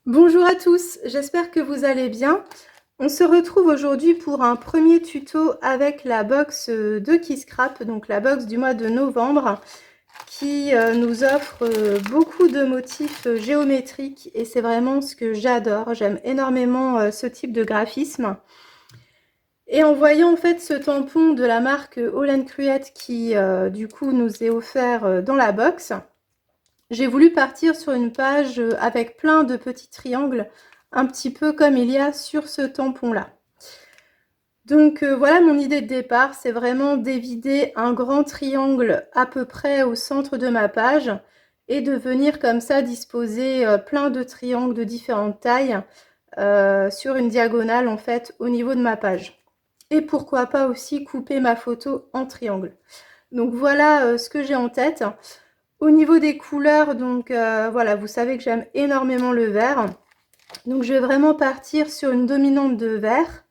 Bonjour à tous, j'espère que vous allez bien. On se retrouve aujourd'hui pour un premier tuto avec la box de Keyscrap, donc la box du mois de novembre, qui nous offre beaucoup de motifs géométriques et c'est vraiment ce que j'adore. J'aime énormément ce type de graphisme. Et en voyant en fait ce tampon de la marque All & Cruet qui du coup nous est offert dans la box, j'ai voulu partir sur une page avec plein de petits triangles, un petit peu comme il y a sur ce tampon-là. Donc voilà mon idée de départ, c'est vraiment d'évider un grand triangle à peu près au centre de ma page et de venir comme ça disposer plein de triangles de différentes tailles sur une diagonale en fait au niveau de ma page. Et pourquoi pas aussi couper ma photo en triangle. Donc voilà ce que j'ai en tête. Au niveau des couleurs, donc voilà, vous savez que j'aime énormément le vert. Donc je vais vraiment partir sur une dominante de vert.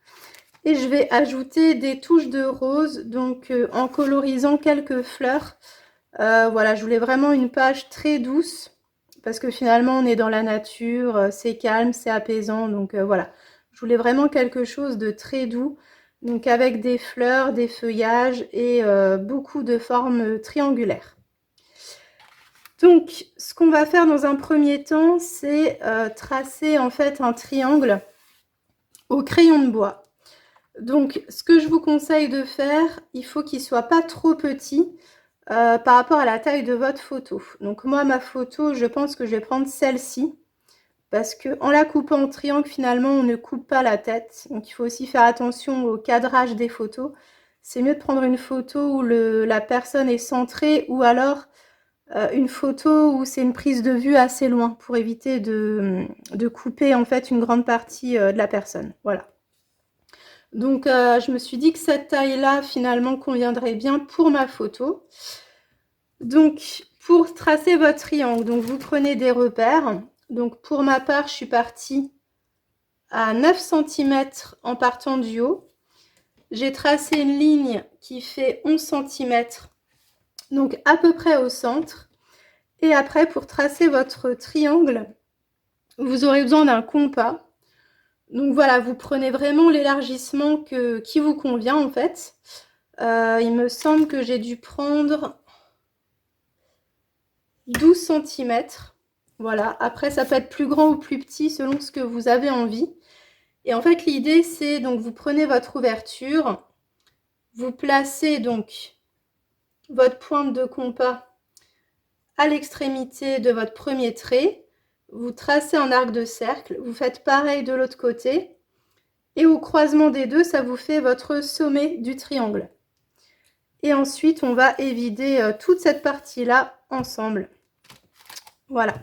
Et je vais ajouter des touches de rose, donc en colorisant quelques fleurs. Voilà, je voulais vraiment une page très douce. Parce que finalement, on est dans la nature, c'est calme, c'est apaisant. Donc voilà, je voulais vraiment quelque chose de très doux. Donc avec des fleurs, des feuillages et beaucoup de formes triangulaires. Donc, ce qu'on va faire dans un premier temps, c'est tracer en fait un triangle au crayon de bois. Donc, ce que je vous conseille de faire, il faut qu'il ne soit pas trop petit par rapport à la taille de votre photo. Donc moi, ma photo, je pense que je vais prendre celle-ci. Parce qu'en la coupant en triangle, finalement, on ne coupe pas la tête. Donc il faut aussi faire attention au cadrage des photos. C'est mieux de prendre une photo où la personne est centrée ou alors une photo où c'est une prise de vue assez loin pour éviter de couper en fait une grande partie de la personne. Voilà. Donc je me suis dit que cette taille-là finalement conviendrait bien pour ma photo. Donc pour tracer votre triangle, donc vous prenez des repères. Donc pour ma part, je suis partie à 9 cm en partant du haut. J'ai tracé une ligne qui fait 11 cm, donc à peu près au centre. Et après, pour tracer votre triangle, vous aurez besoin d'un compas. Donc voilà, vous prenez vraiment l'élargissement qui vous convient en fait. Il me semble que j'ai dû prendre 12 cm. Voilà, après ça peut être plus grand ou plus petit selon ce que vous avez envie. Et en fait l'idée c'est donc vous prenez votre ouverture, vous placez donc votre pointe de compas à l'extrémité de votre premier trait, vous tracez un arc de cercle, vous faites pareil de l'autre côté, et au croisement des deux, ça vous fait votre sommet du triangle. Et ensuite, on va évider toute cette partie-là ensemble. Voilà.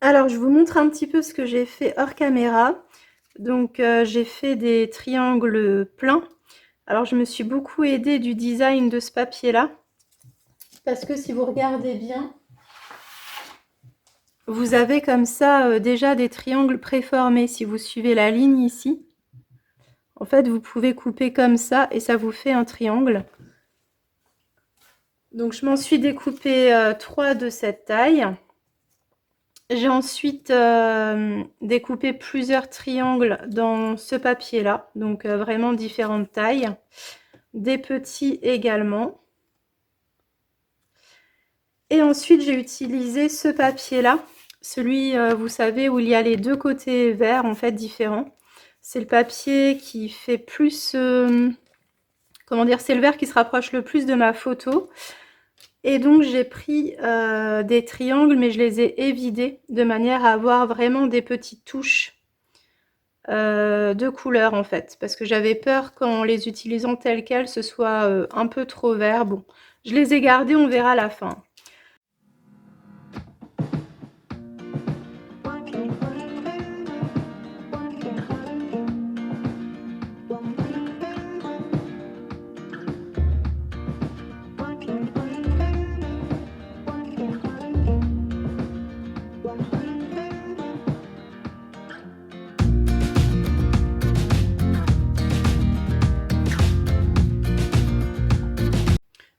Alors, je vous montre un petit peu ce que j'ai fait hors caméra. Donc, j'ai fait des triangles pleins. Alors, je me suis beaucoup aidée du design de ce papier-là. Parce que si vous regardez bien, vous avez comme ça déjà des triangles préformés. Si vous suivez la ligne ici, en fait, vous pouvez couper comme ça et ça vous fait un triangle. Donc, je m'en suis découpé 3 de cette taille. J'ai ensuite découpé plusieurs triangles dans ce papier-là, donc vraiment différentes tailles, des petits également. Et ensuite, j'ai utilisé ce papier-là, celui, vous savez, où il y a les deux côtés verts, en fait, différents. C'est le papier qui fait plus, comment dire, c'est le vert qui se rapproche le plus de ma photo. Et donc, j'ai pris des triangles, mais je les ai évidés de manière à avoir vraiment des petites touches de couleurs, en fait. Parce que j'avais peur qu'en les utilisant tels quels, ce soit un peu trop vert. Bon, je les ai gardés, on verra à la fin.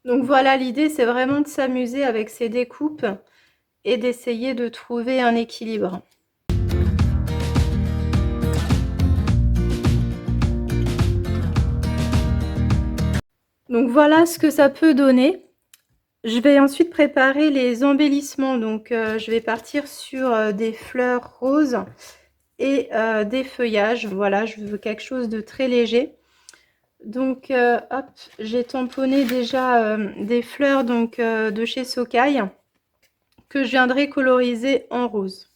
Donc voilà, l'idée, c'est vraiment de s'amuser avec ces découpes et d'essayer de trouver un équilibre. Donc voilà ce que ça peut donner. Je vais ensuite préparer les embellissements. Donc je vais partir sur des fleurs roses et des feuillages. Voilà, je veux quelque chose de très léger. Donc hop, j'ai tamponné déjà des fleurs donc, de chez Sokai que je viendrai coloriser en rose.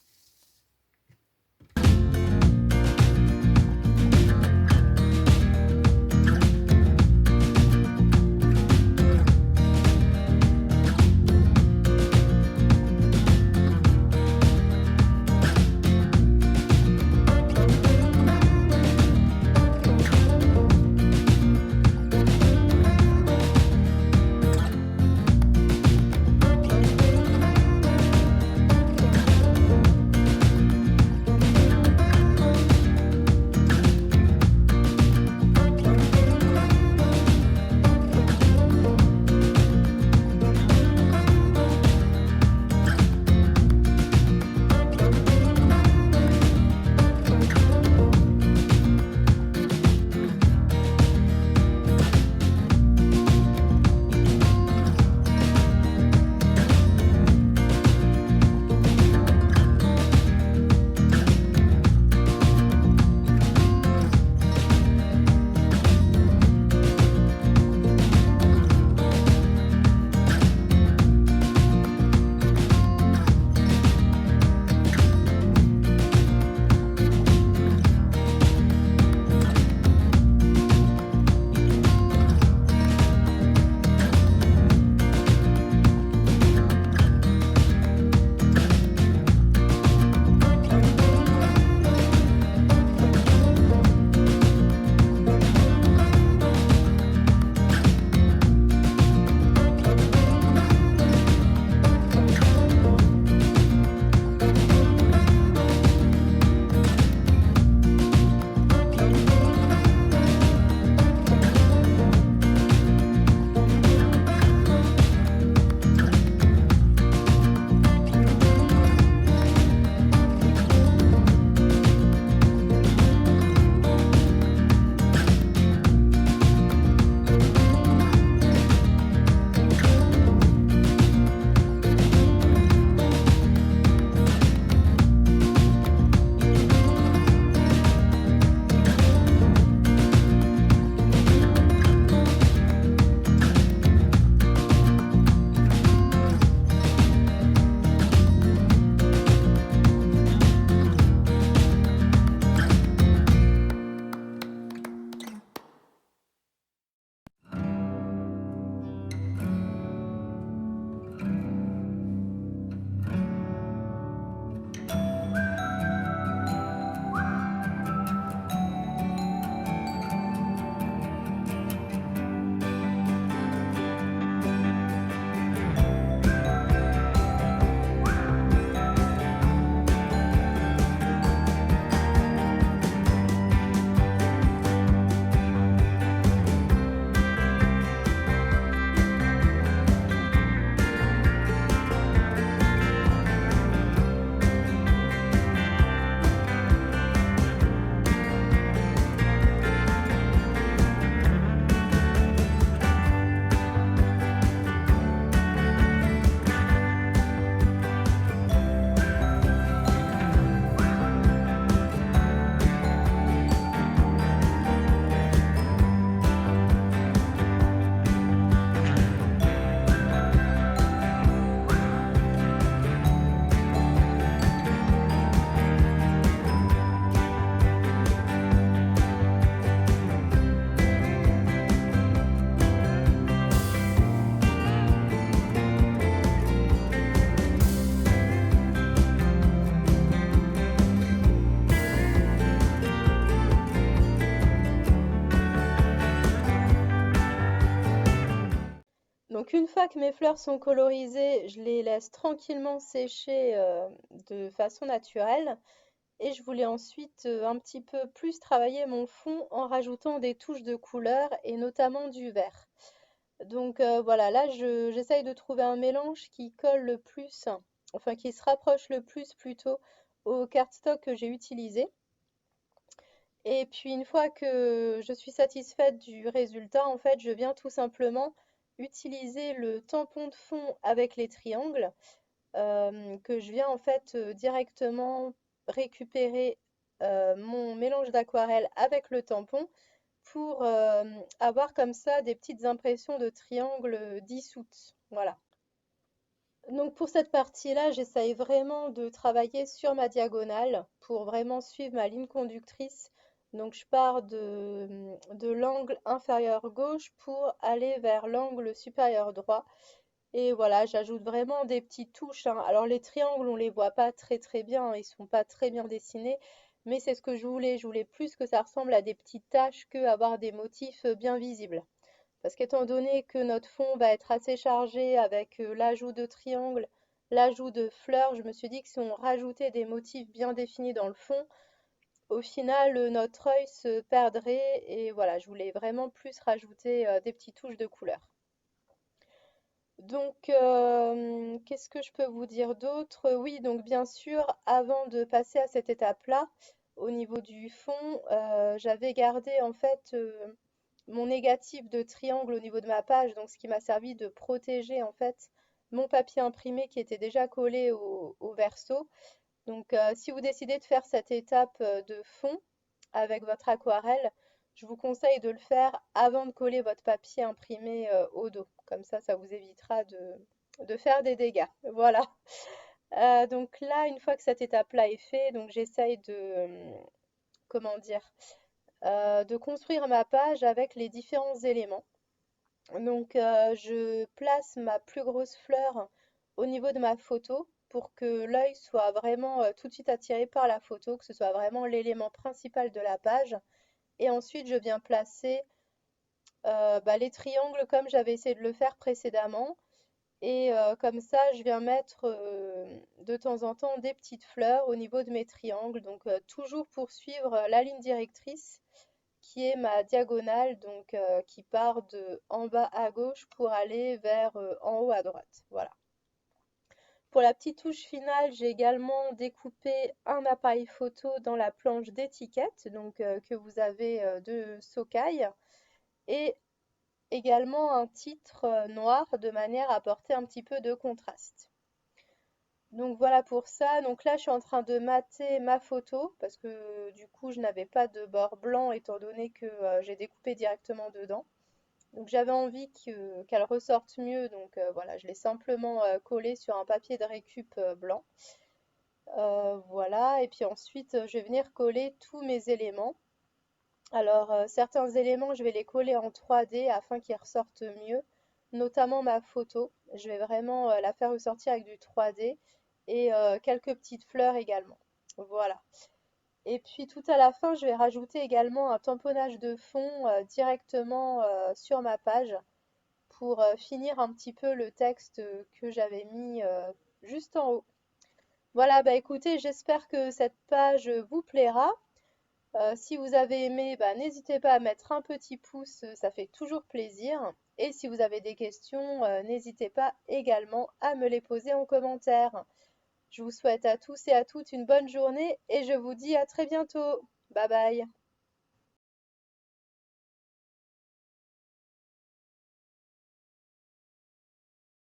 Donc une fois que mes fleurs sont colorisées, je les laisse tranquillement sécher de façon naturelle. Et je voulais ensuite un petit peu plus travailler mon fond en rajoutant des touches de couleur et notamment du vert. Donc voilà, là j'essaye de trouver un mélange qui colle le plus, enfin qui se rapproche le plus plutôt au cardstock que j'ai utilisé. Et puis une fois que je suis satisfaite du résultat, en fait, je viens tout simplement utiliser le tampon de fond avec les triangles que je viens en fait directement récupérer mon mélange d'aquarelle avec le tampon pour avoir comme ça des petites impressions de triangles dissoutes. Voilà. Donc pour cette partie-là, j'essaye vraiment de travailler sur ma diagonale pour vraiment suivre ma ligne conductrice. Donc je pars de l'angle inférieur gauche pour aller vers l'angle supérieur droit. Et voilà, j'ajoute vraiment des petites touches, hein. Alors les triangles, on les voit pas très très bien, hein, ils sont pas très bien dessinés, mais c'est ce que je voulais. Je voulais plus que ça ressemble à des petites taches que avoir des motifs bien visibles. Parce qu'étant donné que notre fond va être assez chargé avec l'ajout de triangles, l'ajout de fleurs, je me suis dit que si on rajoutait des motifs bien définis dans le fond, au final, notre œil se perdrait. Et voilà, je voulais vraiment plus rajouter des petites touches de couleur. Donc, qu'est-ce que je peux vous dire d'autre? Oui, donc bien sûr, avant de passer à cette étape-là, au niveau du fond, j'avais gardé en fait mon négatif de triangle au niveau de ma page, donc ce qui m'a servi de protéger en fait mon papier imprimé qui était déjà collé au verso. Donc, si vous décidez de faire cette étape de fond avec votre aquarelle, je vous conseille de le faire avant de coller votre papier imprimé au dos. Comme ça vous évitera de faire des dégâts. Voilà. Donc là, une fois que cette étape-là est faite, donc j'essaye de, comment dire, de construire ma page avec les différents éléments. Donc, je place ma plus grosse fleur au niveau de ma photo pour que l'œil soit vraiment tout de suite attiré par la photo, que ce soit vraiment l'élément principal de la page. Et ensuite, je viens placer les triangles comme j'avais essayé de le faire précédemment. Et comme ça, je viens mettre de temps en temps des petites fleurs au niveau de mes triangles. Donc, toujours poursuivre la ligne directrice qui est ma diagonale, donc qui part de en bas à gauche pour aller vers en haut à droite. Voilà. Pour la petite touche finale, j'ai également découpé un appareil photo dans la planche d'étiquette, donc que vous avez de Sokai, et également un titre noir de manière à apporter un petit peu de contraste. Donc voilà pour ça. Donc là, je suis en train de mater ma photo parce que du coup, je n'avais pas de bord blanc étant donné que j'ai découpé directement dedans. Donc j'avais envie qu'elle ressorte mieux. Donc voilà, je l'ai simplement collée sur un papier de récup blanc. Voilà. Et puis ensuite, je vais venir coller tous mes éléments. Alors certains éléments, je vais les coller en 3D afin qu'ils ressortent mieux, notamment ma photo. Je vais vraiment la faire ressortir avec du 3D et quelques petites fleurs également. Voilà. Et puis tout à la fin, je vais rajouter également un tamponnage de fond directement sur ma page pour finir un petit peu le texte que j'avais mis juste en haut. Voilà, bah écoutez, j'espère que cette page vous plaira. Si vous avez aimé, bah, n'hésitez pas à mettre un petit pouce, ça fait toujours plaisir. Et si vous avez des questions, n'hésitez pas également à me les poser en commentaire. Je vous souhaite à tous et à toutes une bonne journée et je vous dis à très bientôt. Bye bye.